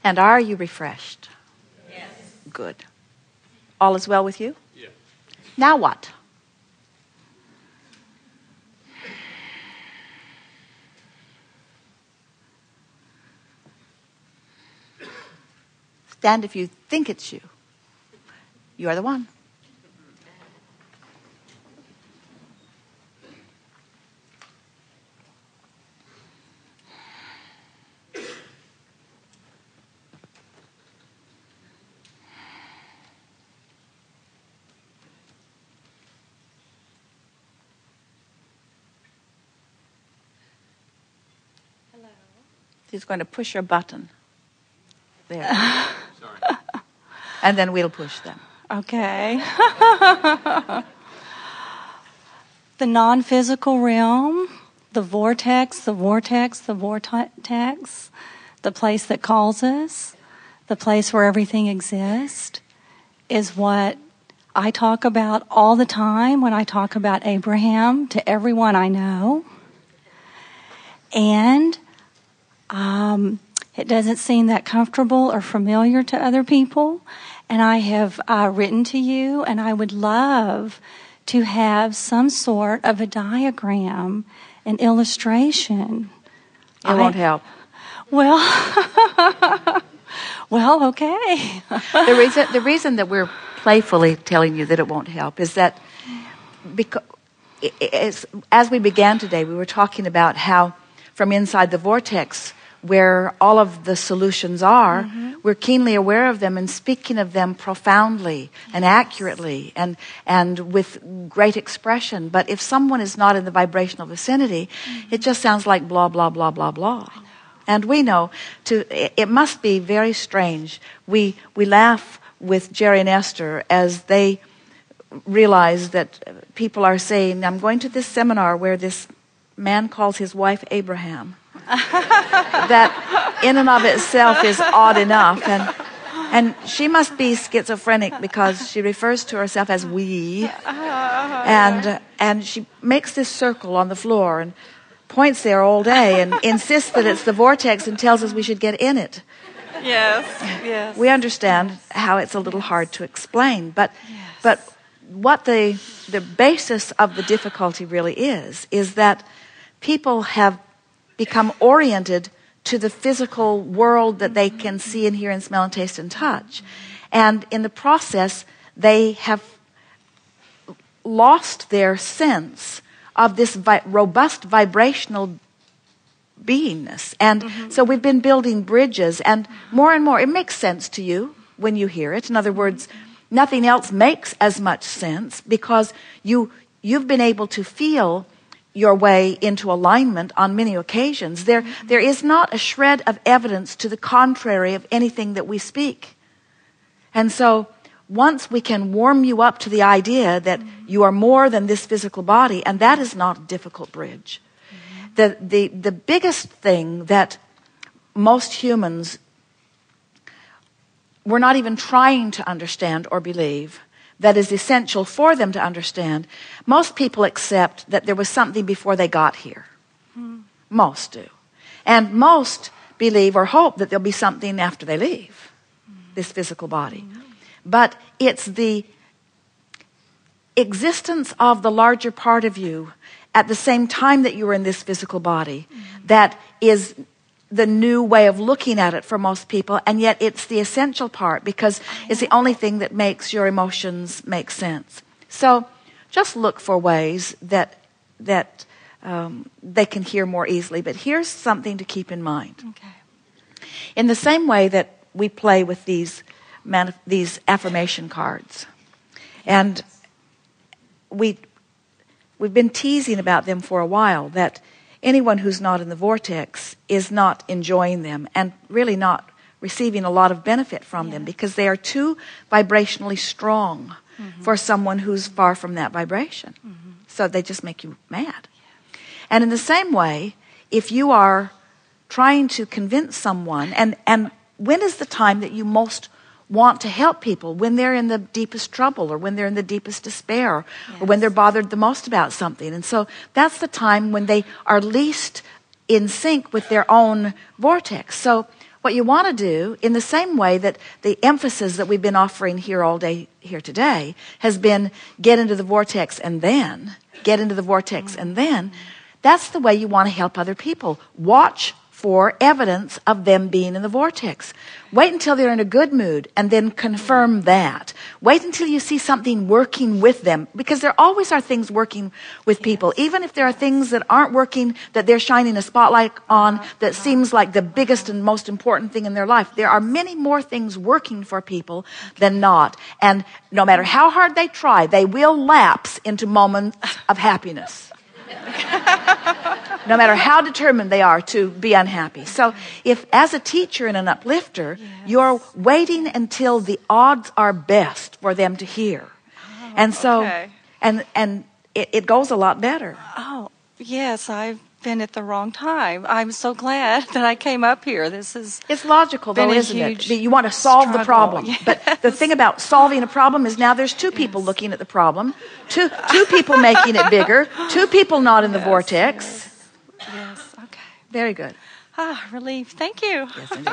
And are you refreshed? Yes. Good. All is well with you? Yeah. Now what? Stand if you think it's you. You are the one. She's going to push your button. There. Sorry. And then we'll push them. Okay. The non-physical realm, the vortex, the place that calls us, the place where everything exists, is what I talk about all the time when I talk about Abraham to everyone I know. And it doesn't seem that comfortable or familiar to other people. And I have written to you, and I would love to have some sort of a diagram, an illustration. It won't help. Well, okay. The reason that we're playfully telling you that it won't help is that as we began today, we were talking about how from inside the vortex, where all of the solutions are, we're keenly aware of them and speaking of them profoundly and accurately and with great expression. But if someone is not in the vibrational vicinity, it just sounds like blah, blah, blah, blah, blah. And we know it must be very strange. We laugh with Jerry and Esther as they realize that people are saying, I'm going to this seminar where this man calls his wife Abraham. That in and of itself is odd enough, and she must be schizophrenic because she refers to herself as we, and she makes this circle on the floor and points there all day and insists that it's the vortex and tells us we should get in it. Yes. We understand how it's a little hard to explain, but what the basis of the difficulty really is that people have become oriented to the physical world that they can see and hear and smell and taste and touch. And in the process, they have lost their sense of this robust vibrational beingness. And so we've been building bridges, and more, it makes sense to you when you hear it. In other words, nothing else makes as much sense because you've been able to feel your way into alignment on many occasions. There is not a shred of evidence to the contrary of anything that we speak. And so once we can warm you up to the idea that you are more than this physical body, and that is not a difficult bridge. The biggest thing that most humans were not even trying to understand or believe that is essential for them to understand, most people accept that there was something before they got here. Most do. And most believe or hope that there'll be something after they leave this physical body. But it's the existence of the larger part of you at the same time that you are in this physical body that is the new way of looking at it for most people, and yet it's the essential part because it's the only thing that makes your emotions make sense. So just look for ways that they can hear more easily. But here's something to keep in mind. Okay. In the same way that we play with these affirmation cards, and we've been teasing about them for a while, that anyone who's not in the vortex is not enjoying them and really not receiving a lot of benefit from them because they are too vibrationally strong for someone who's far from that vibration. So they just make you mad. And in the same way, if you are trying to convince someone, and when is the time that you most want to help people? When they're in the deepest trouble, or when they're in the deepest despair, or when they're bothered the most about something. And so that's the time when they are least in sync with their own vortex. So what you want to do, in the same way that the emphasis that we've been offering here all day, here today, has been get into the vortex and then, get into the vortex and then, that's the way you want to help other people. Watch for evidence of them being in the vortex. Wait until they're in a good mood and then confirm that. Wait until you see something working with them, because there always are things working with people. Even if there are things that aren't working, that they're shining a spotlight on, that seems like the biggest and most important thing in their life, there are many more things working for people than not. And no matter how hard they try, they will lapse into moments of happiness. No matter how determined they are to be unhappy. So if, as a teacher and an uplifter, you're waiting until the odds are best for them to hear. And so, and it goes a lot better. Oh, yes, I've been at the wrong time. I'm so glad that I came up here. It's logical, though, isn't it? You want to solve the problem. Yes. But the thing about solving a problem is now there's two people looking at the problem, two people making it bigger, two people not in the vortex. Yes, okay. Very good. Relief. Thank you. Yes, indeed.